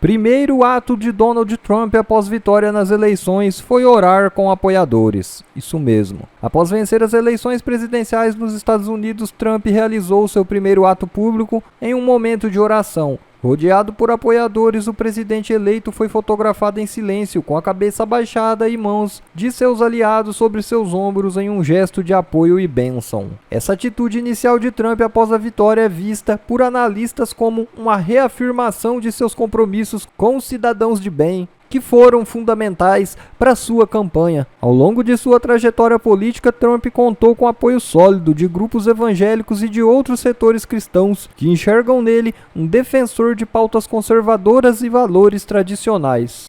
Primeiro ato de Donald Trump após vitória nas eleições foi orar com apoiadores. Isso mesmo. Após vencer as eleições presidenciais nos Estados Unidos, Trump realizou seu primeiro ato público em um momento de oração. Rodeado por apoiadores, o presidente eleito foi fotografado em silêncio, com a cabeça abaixada e mãos de seus aliados sobre seus ombros em um gesto de apoio e bênção. Essa atitude inicial de Trump após a vitória é vista por analistas como uma reafirmação de seus compromissos com os cidadãos de bem, que foram fundamentais para sua campanha. Ao longo de sua trajetória política, Trump contou com apoio sólido de grupos evangélicos e de outros setores cristãos que enxergam nele um defensor de pautas conservadoras e valores tradicionais.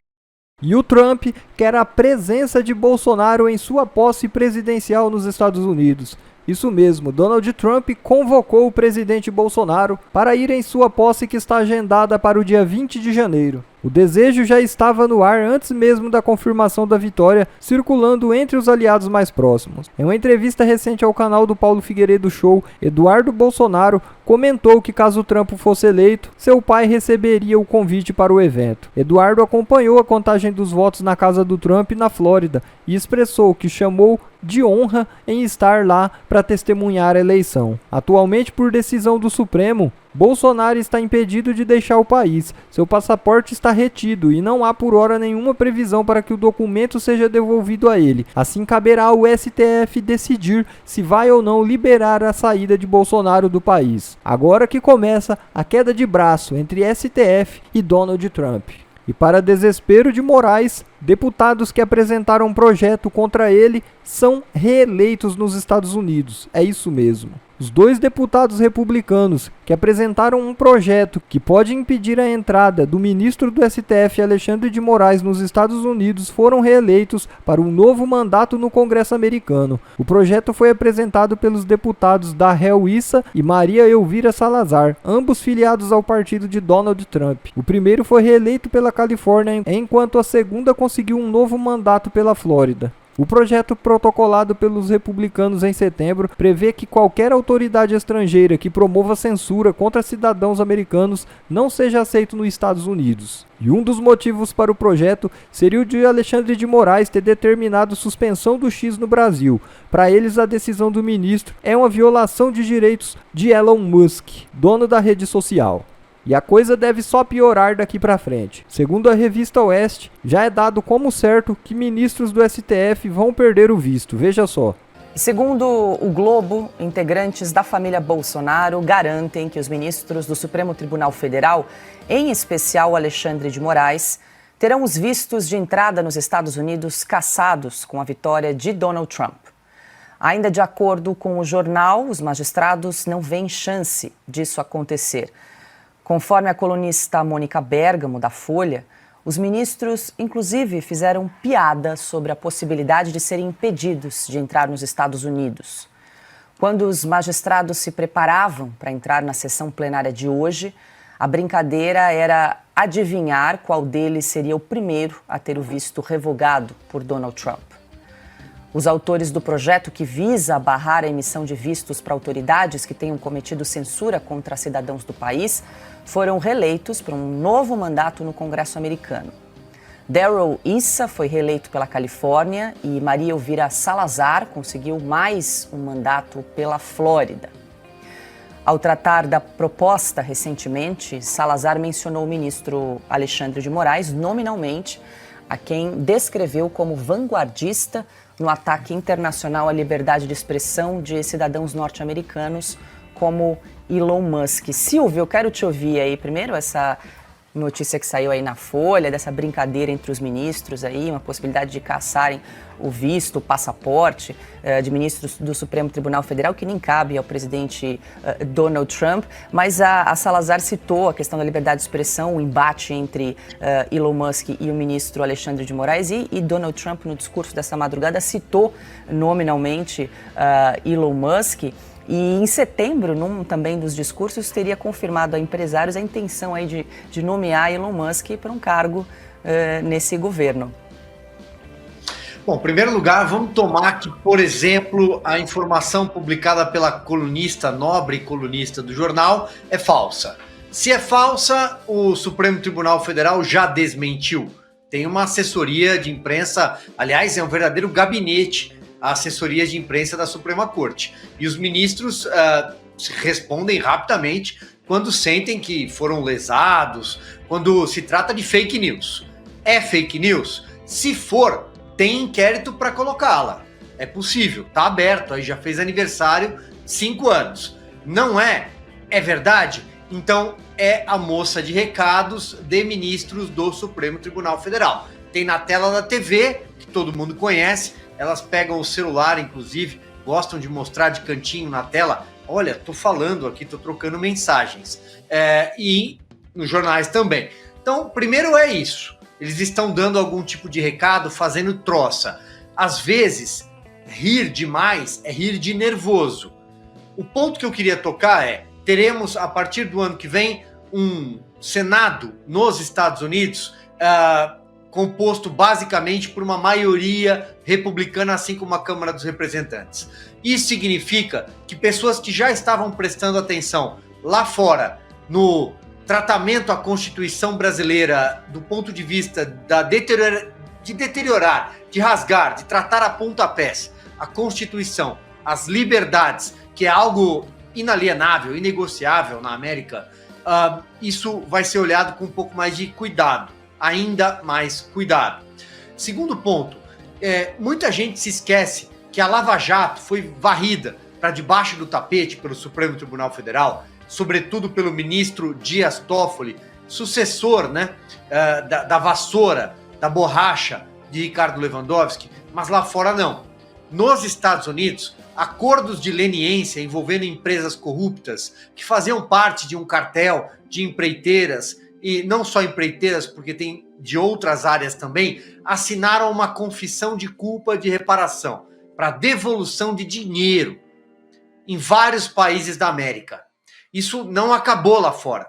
E o Trump quer a presença de Bolsonaro em sua posse presidencial nos Estados Unidos. Isso mesmo, Donald Trump convocou o presidente Bolsonaro para ir em sua posse que está agendada para o dia 20 de janeiro. O desejo já estava no ar antes mesmo da confirmação da vitória, circulando entre os aliados mais próximos. Em uma entrevista recente ao canal do Paulo Figueiredo Show, Eduardo Bolsonaro comentou que caso Trump fosse eleito, seu pai receberia o convite para o evento. Eduardo acompanhou a contagem dos votos na casa do Trump na Flórida e expressou que chamou de honra em estar lá para testemunhar a eleição. Atualmente, por decisão do Supremo, Bolsonaro está impedido de deixar o país. Seu passaporte está retido e não há por hora nenhuma previsão para que o documento seja devolvido a ele. Assim caberá ao STF decidir se vai ou não liberar a saída de Bolsonaro do país. Agora que começa a queda de braço entre STF e Donald Trump. E para desespero de Moraes, deputados que apresentaram um projeto contra ele são reeleitos nos Estados Unidos. É isso mesmo. Os dois deputados republicanos que apresentaram um projeto que pode impedir a entrada do ministro do STF, Alexandre de Moraes, nos Estados Unidos, foram reeleitos para um novo mandato no Congresso americano. O projeto foi apresentado pelos deputados Darrell Issa e Maria Elvira Salazar, ambos filiados ao partido de Donald Trump. O primeiro foi reeleito pela Califórnia, enquanto a segunda conseguiu um novo mandato pela Flórida. O projeto protocolado pelos republicanos em setembro prevê que qualquer autoridade estrangeira que promova censura contra cidadãos americanos não seja aceito nos Estados Unidos. E um dos motivos para o projeto seria o de Alexandre de Moraes ter determinado suspensão do X no Brasil. Para eles, a decisão do ministro é uma violação de direitos de Elon Musk, dono da rede social. E a coisa deve só piorar daqui para frente. Segundo a revista Oeste, já é dado como certo que ministros do STF vão perder o visto. Veja só. Segundo o Globo, integrantes da família Bolsonaro garantem que os ministros do Supremo Tribunal Federal, em especial Alexandre de Moraes, terão os vistos de entrada nos Estados Unidos cassados com a vitória de Donald Trump. Ainda de acordo com o jornal, os magistrados não veem chance disso acontecer. Conforme a colunista Mônica Bergamo, da Folha, os ministros, inclusive, fizeram piada sobre a possibilidade de serem impedidos de entrar nos Estados Unidos. Quando os magistrados se preparavam para entrar na sessão plenária de hoje, a brincadeira era adivinhar qual deles seria o primeiro a ter o visto revogado por Donald Trump. Os autores do projeto, que visa barrar a emissão de vistos para autoridades que tenham cometido censura contra cidadãos do país, foram reeleitos para um novo mandato no Congresso americano. Darrell Issa foi reeleito pela Califórnia e Maria Elvira Salazar conseguiu mais um mandato pela Flórida. Ao tratar da proposta recentemente, Salazar mencionou o ministro Alexandre de Moraes nominalmente, a quem descreveu como vanguardista no ataque internacional à liberdade de expressão de cidadãos norte-americanos como Elon Musk. Silvio, eu quero te ouvir aí primeiro essa notícia que saiu aí na Folha, dessa brincadeira entre os ministros aí, uma possibilidade de caçarem o visto, o passaporte de ministros do Supremo Tribunal Federal, que nem cabe ao presidente Donald Trump, mas a Salazar citou a questão da liberdade de expressão, o embate entre Elon Musk e o ministro Alexandre de Moraes, e Donald Trump, no discurso dessa madrugada, citou nominalmente Elon Musk. E em setembro, num também dos discursos, teria confirmado a empresários a intenção aí de nomear Elon Musk para um cargo nesse governo. Bom, em primeiro lugar, vamos tomar que, por exemplo, a informação publicada pela colunista, nobre colunista do jornal, é falsa. Se é falsa, o Supremo Tribunal Federal já desmentiu. Tem uma assessoria de imprensa, aliás, é um verdadeiro gabinete, a assessoria de imprensa da Suprema Corte. E os ministros respondem rapidamente quando sentem que foram lesados, quando se trata de fake news. É fake news? Se for, tem inquérito para colocá-la. É possível, está aberto, aí já fez aniversário, 5 anos. Não é? É verdade? Então é a moça de recados de ministros do Supremo Tribunal Federal. Tem na tela da TV, que todo mundo conhece, elas pegam o celular, inclusive, gostam de mostrar de cantinho na tela. Olha, tô falando aqui, tô trocando mensagens. E nos jornais também. Então, primeiro é isso. Eles estão dando algum tipo de recado, fazendo troça. Às vezes, rir demais é rir de nervoso. O ponto que eu queria tocar é: teremos, a partir do ano que vem, um Senado nos Estados Unidos composto basicamente por uma maioria republicana, assim como a Câmara dos Representantes. Isso significa que pessoas que já estavam prestando atenção lá fora no tratamento à Constituição brasileira do ponto de vista de deteriorar, de rasgar, de tratar a pontapés a Constituição, as liberdades, que é algo inalienável, inegociável na América, isso vai ser olhado com um pouco mais de cuidado, ainda mais cuidado. Segundo ponto, muita gente se esquece que a Lava Jato foi varrida para debaixo do tapete pelo Supremo Tribunal Federal, sobretudo pelo ministro Dias Toffoli, sucessor, né, da vassoura, da borracha de Ricardo Lewandowski, mas lá fora não. Nos Estados Unidos, acordos de leniência envolvendo empresas corruptas que faziam parte de um cartel de empreiteiras, e não só empreiteiras, porque tem de outras áreas também, assinaram uma confissão de culpa de reparação para devolução de dinheiro em vários países da América. Isso não acabou lá fora.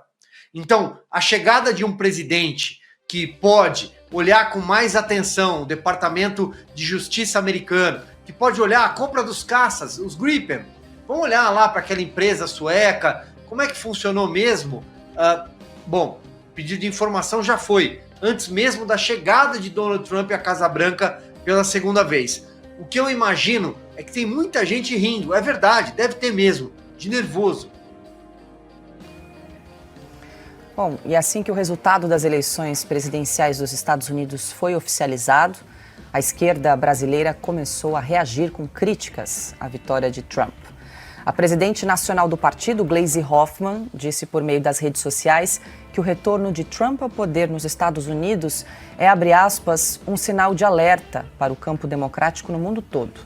Então, a chegada de um presidente que pode olhar com mais atenção o Departamento de Justiça americano, que pode olhar a compra dos caças, os Gripen, vamos olhar lá para aquela empresa sueca, como é que funcionou mesmo? Bom, pedido de informação já foi, antes mesmo da chegada de Donald Trump à Casa Branca pela segunda vez. O que eu imagino é que tem muita gente rindo, é verdade, deve ter mesmo, de nervoso. Bom, e assim que o resultado das eleições presidenciais dos Estados Unidos foi oficializado, a esquerda brasileira começou a reagir com críticas à vitória de Trump. A presidente nacional do partido, Gleisi Hoffmann, disse por meio das redes sociais que o retorno de Trump ao poder nos Estados Unidos é, abre aspas, um sinal de alerta para o campo democrático no mundo todo.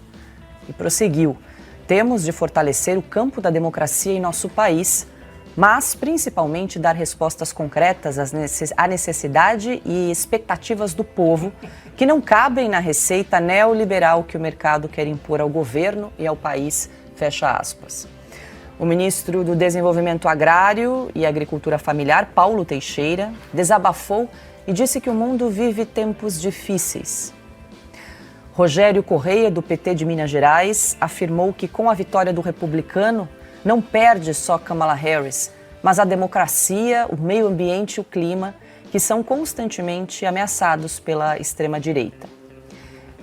E prosseguiu: temos de fortalecer o campo da democracia em nosso país, mas principalmente dar respostas concretas à necessidade e expectativas do povo, que não cabem na receita neoliberal que o mercado quer impor ao governo e ao país, fecha aspas. O ministro do Desenvolvimento Agrário e Agricultura Familiar, Paulo Teixeira, desabafou e disse que o mundo vive tempos difíceis. Rogério Correia, do PT de Minas Gerais, afirmou que com a vitória do republicano, não perde só Kamala Harris, mas a democracia, o meio ambiente e o clima, que são constantemente ameaçados pela extrema-direita.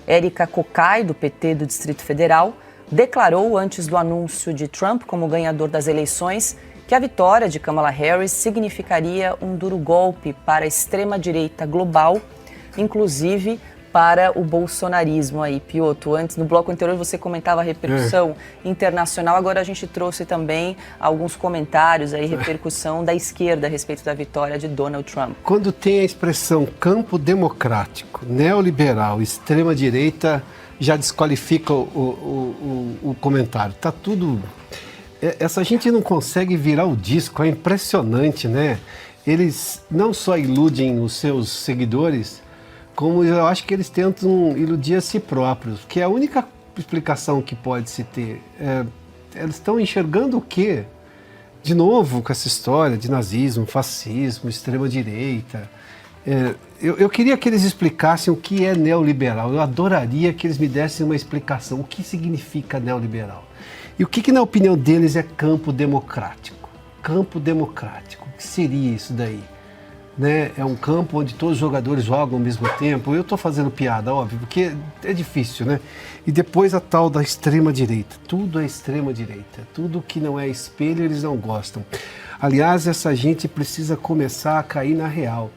Érica Cocai, do PT do Distrito Federal, declarou antes do anúncio de Trump como ganhador das eleições que a vitória de Kamala Harris significaria um duro golpe para a extrema-direita global, inclusive para o bolsonarismo aí, Piotr. Antes, no bloco anterior, você comentava a repercussão internacional, agora a gente trouxe também alguns comentários aí, repercussão da esquerda a respeito da vitória de Donald Trump. Quando tem a expressão campo democrático, neoliberal, extrema-direita, já desqualifica o comentário. Tá tudo... Essa gente não consegue virar o disco, é impressionante, né? Eles não só iludem os seus seguidores, como eu acho que eles tentam iludir a si próprios, que é a única explicação que pode se ter. Eles estão enxergando o quê? De novo, com essa história de nazismo, fascismo, extrema-direita. Eu queria que eles explicassem o que é neoliberal. Eu adoraria que eles me dessem uma explicação. O que significa neoliberal? E o que na opinião deles, é campo democrático? campo democrático. O que seria isso daí? Né? É um campo onde todos os jogadores jogam ao mesmo tempo. Eu estou fazendo piada, óbvio, porque é difícil, né? E depois a tal da extrema-direita. Tudo é extrema-direita. Tudo que não é espelho, eles não gostam. Aliás, essa gente precisa começar a cair na real.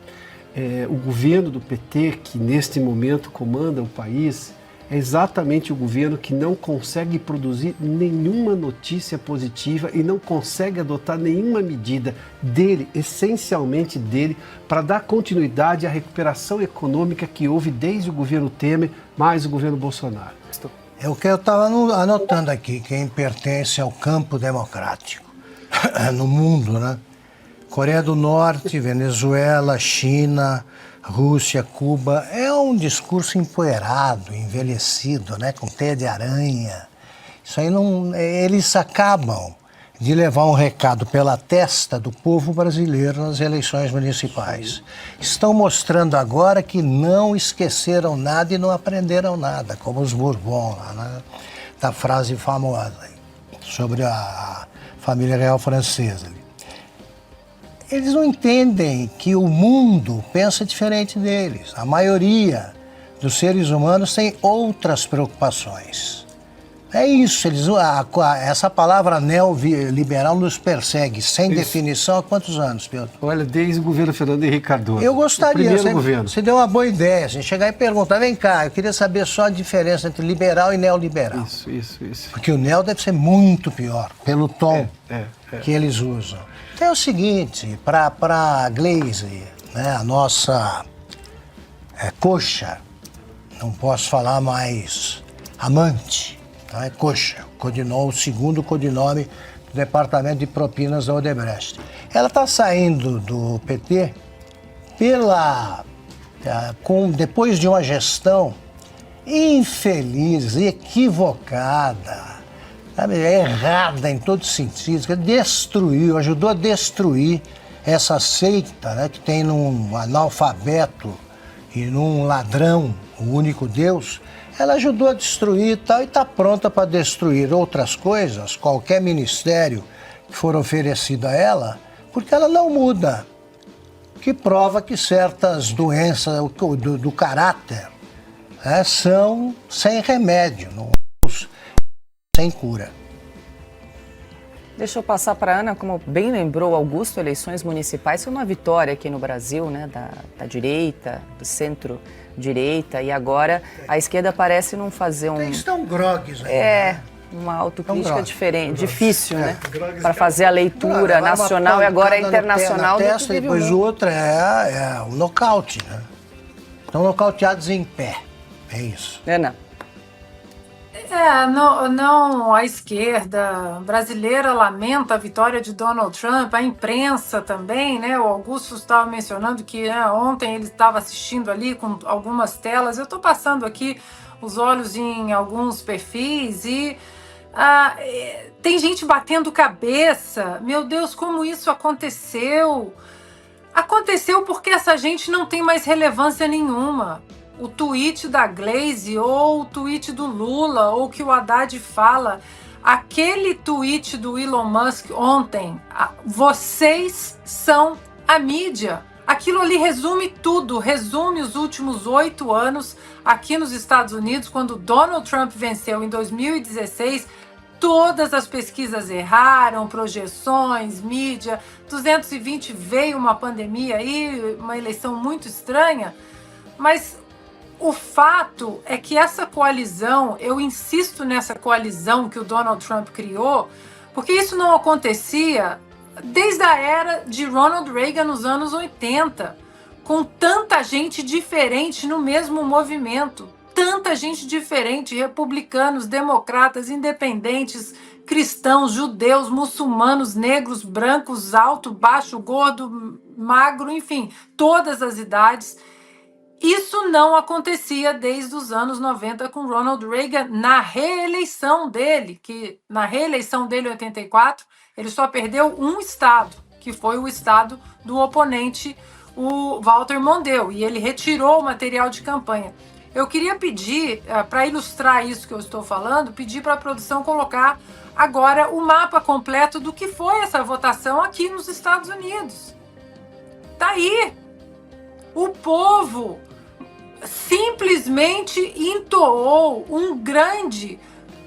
O governo do PT, que neste momento comanda o país, é exatamente o governo que não consegue produzir nenhuma notícia positiva e não consegue adotar nenhuma medida dele, essencialmente dele, para dar continuidade à recuperação econômica que houve desde o governo Temer, mais o governo Bolsonaro. É o que eu estava anotando aqui, quem pertence ao campo democrático no mundo, né? Coreia do Norte, Venezuela, China, Rússia, Cuba, é um discurso empoeirado, envelhecido, né, com teia de aranha. Isso aí não, eles acabam de levar um recado pela testa do povo brasileiro nas eleições municipais. Estão mostrando agora que não esqueceram nada e não aprenderam nada, como os Bourbon, lá, né, da frase famosa sobre a família real francesa. Eles não entendem que o mundo pensa diferente deles. A maioria dos seres humanos tem outras preocupações. É isso, essa palavra neoliberal nos persegue, sem definição, há quantos anos, Pedro? Olha, desde o governo Fernando Henrique Cardoso. Eu gostaria, governo. Você deu uma boa ideia, a gente chegar e perguntar, vem cá, eu queria saber só a diferença entre liberal e neoliberal. Isso. Porque o neo deve ser muito pior, pelo tom que eles usam. Então é o seguinte, para a Glaze, né, a nossa coxa, não posso falar mais amante, tá? É coxa, o segundo codinome do Departamento de Propinas da Odebrecht. Ela está saindo do PT depois de uma gestão infeliz, equivocada, sabe, errada em todos os sentidos, que ajudou a destruir essa seita, né, que tem num analfabeto e num ladrão, o único Deus. Ela ajudou a destruir e tal, e está pronta para destruir outras coisas, qualquer ministério que for oferecido a ela, porque ela não muda, que prova que certas doenças do caráter são sem remédio, sem cura. Deixa eu passar para a Ana, como bem lembrou Augusto, eleições municipais foi uma vitória aqui no Brasil, né, da direita, do centro-direita, e agora a esquerda parece não fazer Estão grogues aí, uma autocrítica diferente, difícil, né, para fazer a leitura nacional e agora internacional. Na testa, depois o outro é o nocaute, né? Estão nocauteados em pé, é isso. Ana. Não, a esquerda brasileira lamenta a vitória de Donald Trump, a imprensa também, né? O Augusto estava mencionando que ontem ele estava assistindo ali com algumas telas. Eu estou passando aqui os olhos em alguns perfis e tem gente batendo cabeça. Meu Deus, como isso aconteceu? Aconteceu porque essa gente não tem mais relevância nenhuma. O tweet da Glaze ou o tweet do Lula ou que o Haddad fala, aquele tweet do Elon Musk ontem, vocês são a mídia. Aquilo ali resume tudo, resume os últimos 8 anos aqui nos Estados Unidos, quando Donald Trump venceu em 2016, todas as pesquisas erraram, projeções, mídia, 220 veio uma pandemia aí, uma eleição muito estranha, mas o fato é que essa coalizão, eu insisto nessa coalizão que o Donald Trump criou, porque isso não acontecia desde a era de Ronald Reagan nos anos 80, com tanta gente diferente no mesmo movimento, tanta gente diferente, republicanos, democratas, independentes, cristãos, judeus, muçulmanos, negros, brancos, alto, baixo, gordo, magro, enfim, todas as idades. Isso não acontecia desde os anos 90 com Ronald Reagan na reeleição dele, que na reeleição dele em 84, ele só perdeu um estado, que foi o estado do oponente, o Walter Mondale, e ele retirou o material de campanha. eu queria pedir, para ilustrar isso que eu estou falando, pedir para a produção colocar agora o mapa completo do que foi essa votação aqui nos Estados Unidos. Tá aí. O povo simplesmente entoou um grande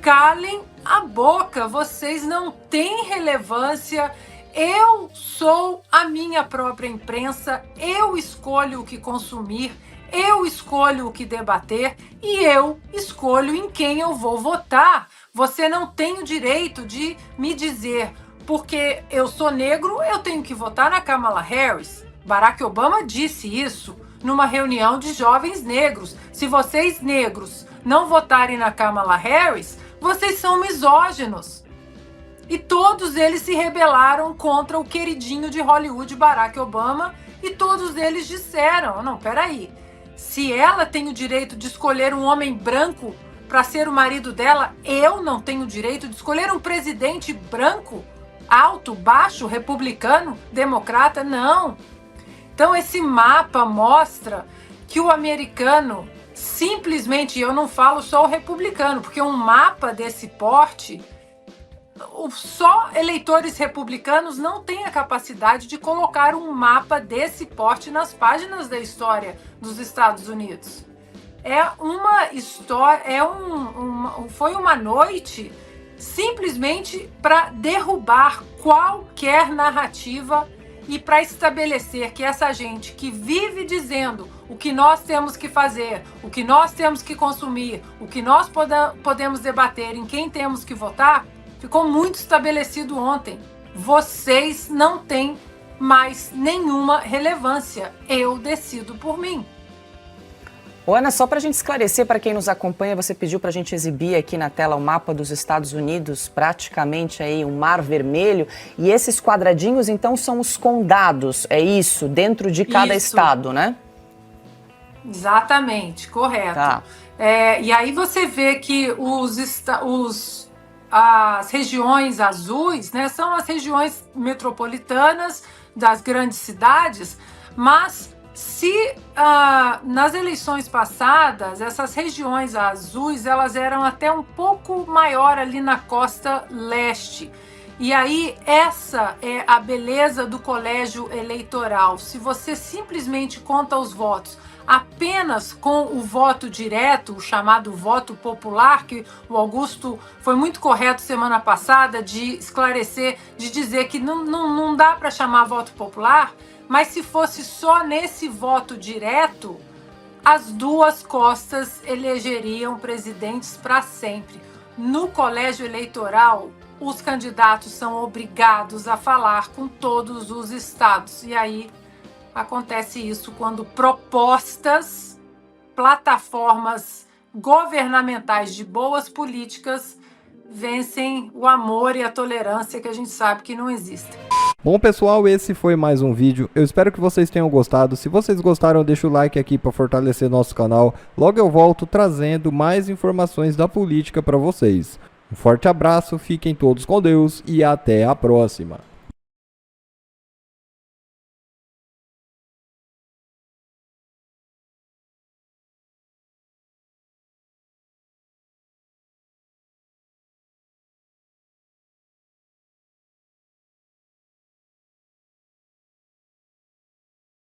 calem a boca, vocês não têm relevância, eu sou a minha própria imprensa, eu escolho o que consumir, eu escolho o que debater e eu escolho em quem eu vou votar. Você não tem o direito de me dizer, porque eu sou negro, eu tenho que votar na Kamala Harris. Barack Obama disse isso numa reunião de jovens negros. Se vocês negros não votarem na Kamala Harris, vocês são misóginos. E todos eles se rebelaram contra o queridinho de Hollywood, Barack Obama, e todos eles disseram, não, peraí, se ela tem o direito de escolher um homem branco para ser o marido dela, eu não tenho o direito de escolher um presidente branco, alto, baixo, republicano, democrata? Não. Então esse mapa mostra que o americano simplesmente, eu não falo só o republicano, porque um mapa desse porte, só eleitores republicanos não têm a capacidade de colocar um mapa desse porte nas páginas da história dos Estados Unidos. É uma história, foi uma noite simplesmente para derrubar qualquer narrativa e para estabelecer que essa gente que vive dizendo o que nós temos que fazer, o que nós temos que consumir, o que nós podemos debater, em quem temos que votar, ficou muito estabelecido ontem. Vocês não têm mais nenhuma relevância. Eu decido por mim. Ô, Ana, só para a gente esclarecer, para quem nos acompanha, você pediu para a gente exibir aqui na tela o mapa dos Estados Unidos, praticamente aí um mar vermelho, e esses quadradinhos, então, são os condados, é isso? Dentro de cada estado, né? Exatamente, correto. Tá. E aí você vê que as regiões azuis, né, são as regiões metropolitanas das grandes cidades, mas se nas eleições passadas, essas regiões azuis, elas eram até um pouco maior ali na costa leste. E aí, essa é a beleza do colégio eleitoral. Se você simplesmente conta os votos apenas com o voto direto, o chamado voto popular, que o Augusto foi muito correto semana passada de esclarecer, de dizer que não dá para chamar voto popular, mas se fosse só nesse voto direto, as duas costas elegeriam presidentes para sempre. No colégio eleitoral, os candidatos são obrigados a falar com todos os estados. E aí acontece isso quando propostas, plataformas governamentais de boas políticas vencem o amor e a tolerância que a gente sabe que não existem. Bom, pessoal, esse foi mais um vídeo. Eu espero que vocês tenham gostado. Se vocês gostaram, deixa o like aqui para fortalecer nosso canal. Logo eu volto trazendo mais informações da política para vocês. Um forte abraço, fiquem todos com Deus e até a próxima.